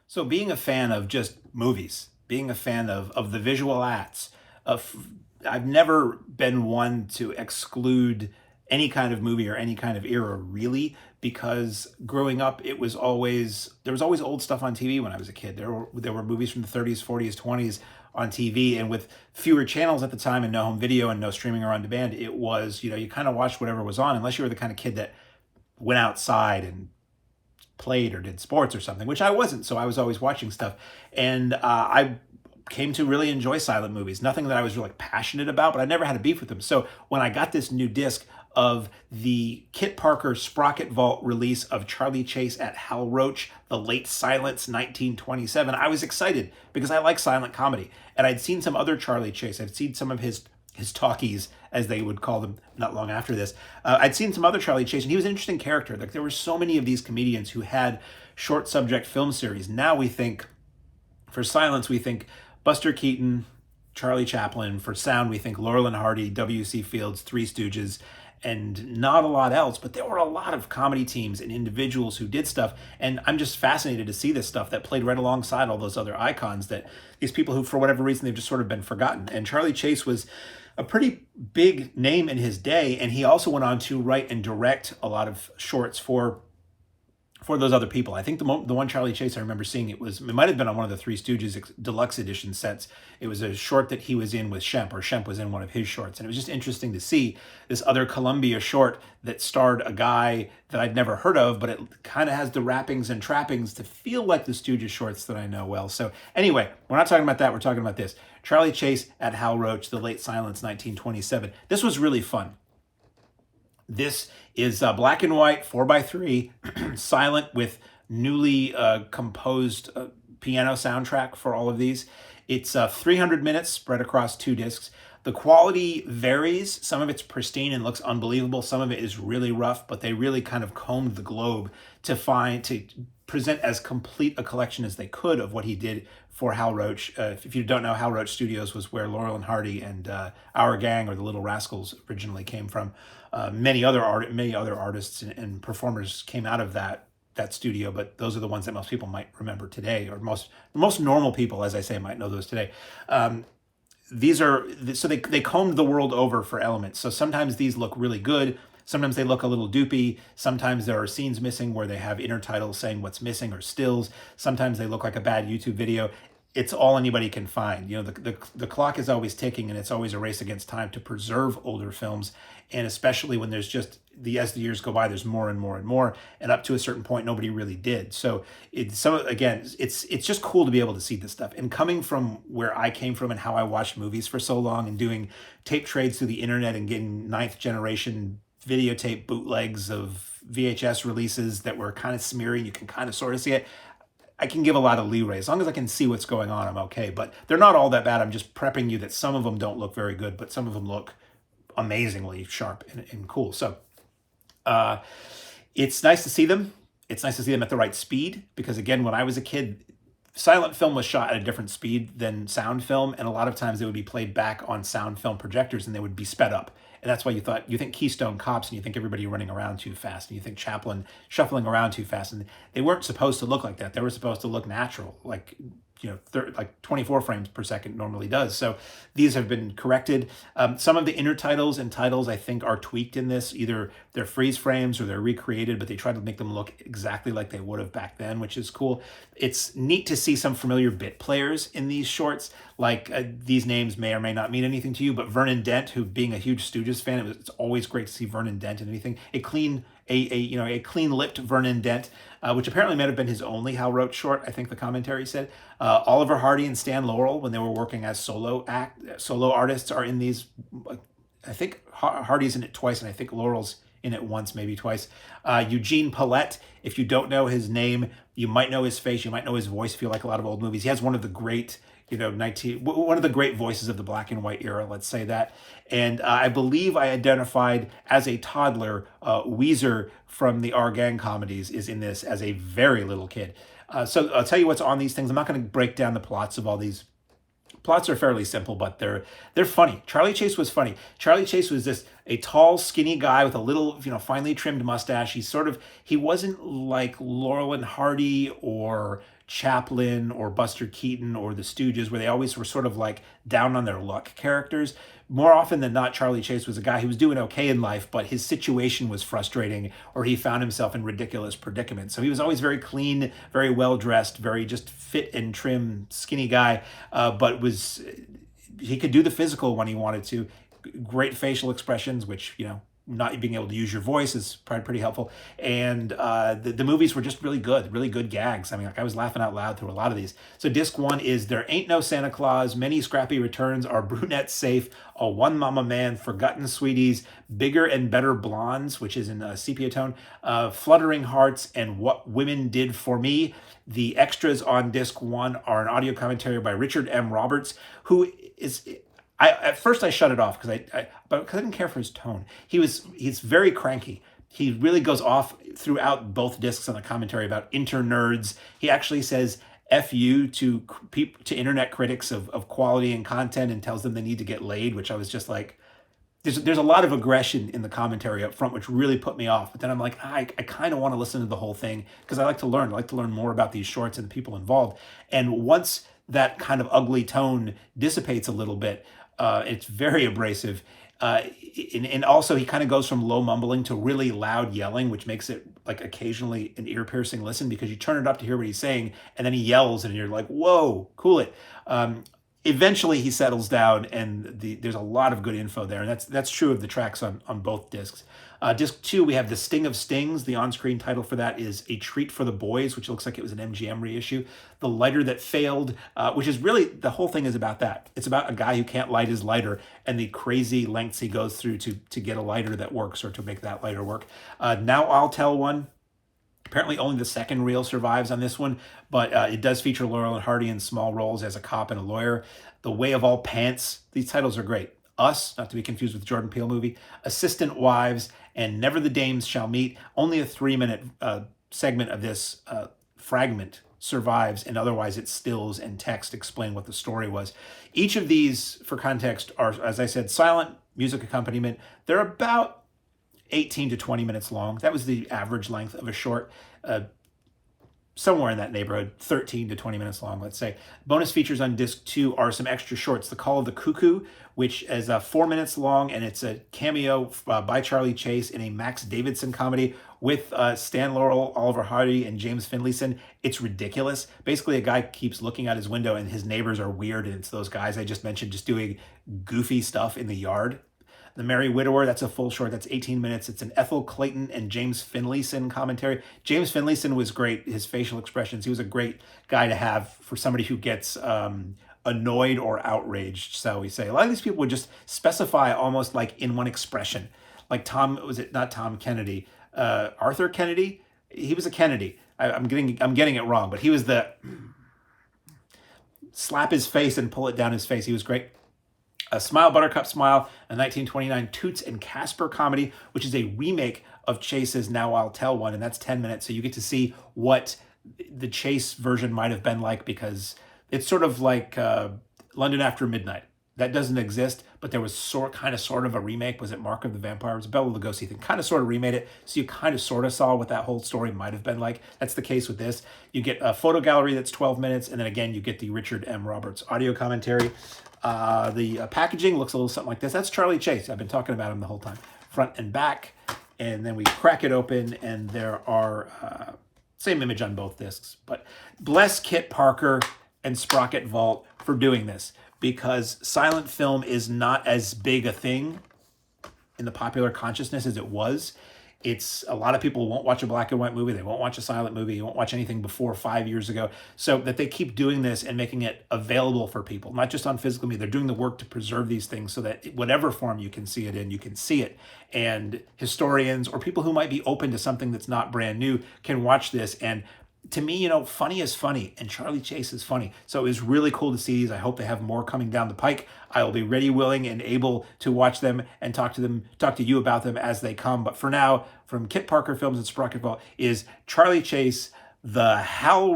So being a fan of just movies, being a fan of the visual acts, of I've never been one to exclude any kind of movie or any kind of era really, because growing up there was always old stuff on TV when I was a kid. There were movies from the 30s, 40s, 20s on TV, and with fewer channels at the time and no home video and no streaming or on demand, it was, you kind of watched whatever was on, unless you were the kind of kid that went outside and played or did sports or something, which I wasn't. So I was always watching stuff. And I came to really enjoy silent movies. Nothing that I was really passionate about, but I never had a beef with them. So when I got this new disc of the Kit Parker Sprocket Vault release of Charley Chase at Hal Roach, The Late Silence 1927, I was excited because I like silent comedy. And I'd seen some other Charley Chase. I'd seen some of his talkies, as they would call them, not long after this. I'd seen some other Charley Chase, and he was an interesting character. Like, there were so many of these comedians who had short subject film series. Now we think, for silence, we think Buster Keaton, Charlie Chaplin. For sound, we think Laurel and Hardy, W.C. Fields, Three Stooges, and not a lot else. But there were a lot of comedy teams and individuals who did stuff. And I'm just fascinated to see this stuff that played right alongside all those other icons, that these people who, for whatever reason, they've just sort of been forgotten. And Charley Chase was a pretty big name in his day, and he also went on to write and direct a lot of shorts for those other people. I think the one Charley Chase I remember seeing, it might have been on one of the Three Stooges deluxe edition sets. It was a short that he was in with Shemp, or Shemp was in one of his shorts, and it was just interesting to see this other Columbia short that starred a guy that I'd never heard of, but it kind of has the wrappings and trappings to feel like the Stooges shorts that I know well. So anyway, we're not talking about that. We're talking about this. Charley Chase at Hal Roach, The Late Silence 1927. This was really fun. This is black and white, 4:3, silent, with newly composed piano soundtrack for all of these. It's 300 minutes spread across 2 discs. The quality varies. Some of it's pristine and looks unbelievable. Some of it is really rough, but they really kind of combed the globe to present as complete a collection as they could of what he did for Hal Roach. If you don't know, Hal Roach Studios was where Laurel and Hardy and Our Gang, or the Little Rascals, originally came from. Many other artists and performers came out of that studio, but those are the ones that most people might remember today, or most normal people, as I say, might know those today. They combed the world over for elements. So sometimes these look really good. Sometimes they look a little doopy. Sometimes there are scenes missing where they have intertitles saying what's missing, or stills. Sometimes they look like a bad YouTube video. It's all anybody can find. The clock is always ticking, and it's always a race against time to preserve older films. And especially when there's just as the years go by, there's more and more and more. And up to a certain point, nobody really did. So it's just cool to be able to see this stuff. And coming from where I came from and how I watched movies for so long, and doing tape trades through the internet and getting 9th generation videotape bootlegs of VHS releases that were kind of smeary, you can kind of sort of see it. I can give a lot of leeway. As long as I can see what's going on, I'm okay. But they're not all that bad. I'm just prepping you that some of them don't look very good, but some of them look amazingly sharp and cool. So it's nice to see them. It's nice to see them at the right speed, because again, when I was a kid, silent film was shot at a different speed than sound film, and a lot of times they would be played back on sound film projectors, and they would be sped up. And that's why you think Keystone Cops, and you think everybody running around too fast, and you think Chaplin shuffling around too fast, and they weren't supposed to look like that. They were supposed to look natural, like 24 frames per second normally does. So these have been corrected. Some of the intertitles and titles, I think, are tweaked in this. Either they're freeze frames or they're recreated, but they try to make them look exactly like they would have back then, which is cool. It's neat to see some familiar bit players in these shorts. Like these names may or may not mean anything to you, but Vernon Dent, who, being a huge Stooges fan, it's always great to see Vernon Dent in anything. A clean-lipped Vernon Dent, which apparently might have been his only Hal Roach short, I think the commentary said. Oliver Hardy and Stan Laurel, when they were working as solo artists, are in these. I think Hardy's in it twice, and I think Laurel's in it once, maybe twice. Eugene Pallette, if you don't know his name, you might know his face, you might know his voice if you like a lot of old movies. He has one of the great, one of the great voices of the black and white era, let's say that. And I believe I identified as a toddler, Weezer from the Our Gang comedies is in this as a very little kid. So I'll tell you what's on these things. I'm not going to break down the plots of all these. Plots are fairly simple, but they're funny. Charley Chase was funny. Charley Chase was a tall, skinny guy with a little, finely trimmed mustache. He wasn't like Laurel and Hardy or Chaplin or Buster Keaton or the Stooges, where they always were sort of like down on their luck characters. More often than not, Charley Chase was a guy who was doing okay in life, but his situation was frustrating, or he found himself in ridiculous predicaments. So he was always very clean, very well dressed, very just fit and trim, skinny guy, but he could do the physical when he wanted to. Great facial expressions, which, not being able to use your voice is probably pretty helpful. And the movies were just really good gags. I mean, I was laughing out loud through a lot of these. So disc 1 is There Ain't No Santa Claus, Many Scrappy Returns, Our Brunette Safe, A One Mama Man, Forgotten Sweeties, Bigger and Better Blondes, which is in sepia tone, Fluttering Hearts, and What Women Did For Me. The extras on disc 1 are an audio commentary by Richard M. Roberts, who is... at first I shut it off because I didn't care for his tone. He's very cranky. He really goes off throughout both discs on the commentary about inter-nerds. He actually says F you to internet critics of quality and content and tells them they need to get laid, which I was just like, there's a lot of aggression in the commentary up front, which really put me off. But then I'm like, I kind of want to listen to the whole thing because I like to learn. I like to learn more about these shorts and the people involved. And once that kind of ugly tone dissipates a little bit, it's very abrasive. And also he kind of goes from low mumbling to really loud yelling, which makes it like occasionally an ear-piercing listen because you turn it up to hear what he's saying and then he yells and you're like, whoa, cool it. Eventually he settles down and there's a lot of good info there. And that's true of the tracks on both discs. Disc 2, we have The Sting of Stings. The on-screen title for that is A Treat for the Boys, which looks like it was an MGM reissue. The Lighter That Failed, which is really, the whole thing is about that. It's about a guy who can't light his lighter and the crazy lengths he goes through to get a lighter that works or to make that lighter work. Now I'll Tell One. Apparently only the second reel survives on this one, but it does feature Laurel and Hardy in small roles as a cop and a lawyer. The Way of All Pants. These titles are great. Us, not to be confused with the Jordan Peele movie, Assistant Wives, and Never the Dames Shall Meet. Only a 3-minute segment of this fragment survives, and otherwise it's stills and text explain what the story was. Each of these, for context, are, as I said, silent music accompaniment. They're about 18 to 20 minutes long. That was the average length of a short. Somewhere in that neighborhood, 13 to 20 minutes long, let's say. Bonus features on disc 2 are some extra shorts. The Call of the Cuckoo, which is 4 minutes long, and it's a cameo by Charley Chase in a Max Davidson comedy with Stan Laurel, Oliver Hardy, and James Finlayson. It's ridiculous. Basically, a guy keeps looking out his window, and his neighbors are weird, and it's those guys I just mentioned just doing goofy stuff in the yard. The Merry Widower, that's a full short. That's 18 minutes. It's an Ethel Clayton and James Finlayson commentary. James Finlayson was great. His facial expressions. He was a great guy to have for somebody who gets annoyed or outraged, shall we say. A lot of these people would just specify almost like in one expression. Like not Tom Kennedy? Arthur Kennedy? He was a Kennedy. I'm getting it wrong, but he was the slap his face and pull it down his face. He was great. Smile Buttercup Smile, a 1929 Toots and Casper comedy, which is a remake of Chase's Now I'll Tell One, and that's 10 minutes. So you get to see what the Chase version might have been like, because it's sort of like London After Midnight. That doesn't exist, but there was sort of a remake. Was it Mark of the Vampire? It was a Bela Lugosi thing. Kind of sort of remade it, so you kind of sort of saw what that whole story might have been like. That's the case with this. You get a photo gallery that's 12 minutes, and then again, you get the Richard M. Roberts audio commentary. The packaging looks a little something like this. That's Charley Chase. I've been talking about him the whole time. Front and back. And then we crack it open, and there are same image on both discs. But bless Kit Parker and Sprocket Vault for doing this, because silent film is not as big a thing in the popular consciousness as it was. It's a lot of people won't watch a black and white movie. They won't watch a silent movie. You won't watch anything before 5 years ago. So that they keep doing this and making it available for people, not just on physical media. They're doing the work to preserve these things so that whatever form you can see it in, you can see it. And historians or people who might be open to something that's not brand new can watch this. And to me, funny is funny, and Charley Chase is funny. So it was really cool to see these. I hope they have more coming down the pike. I will be ready, willing, and able to watch them and talk to you about them as they come. But for now, from Kit Parker Films and Sprocket Vault is Charley Chase, the HAL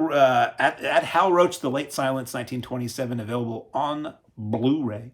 Roach, The Late Silence, 1927, available on Blu-ray.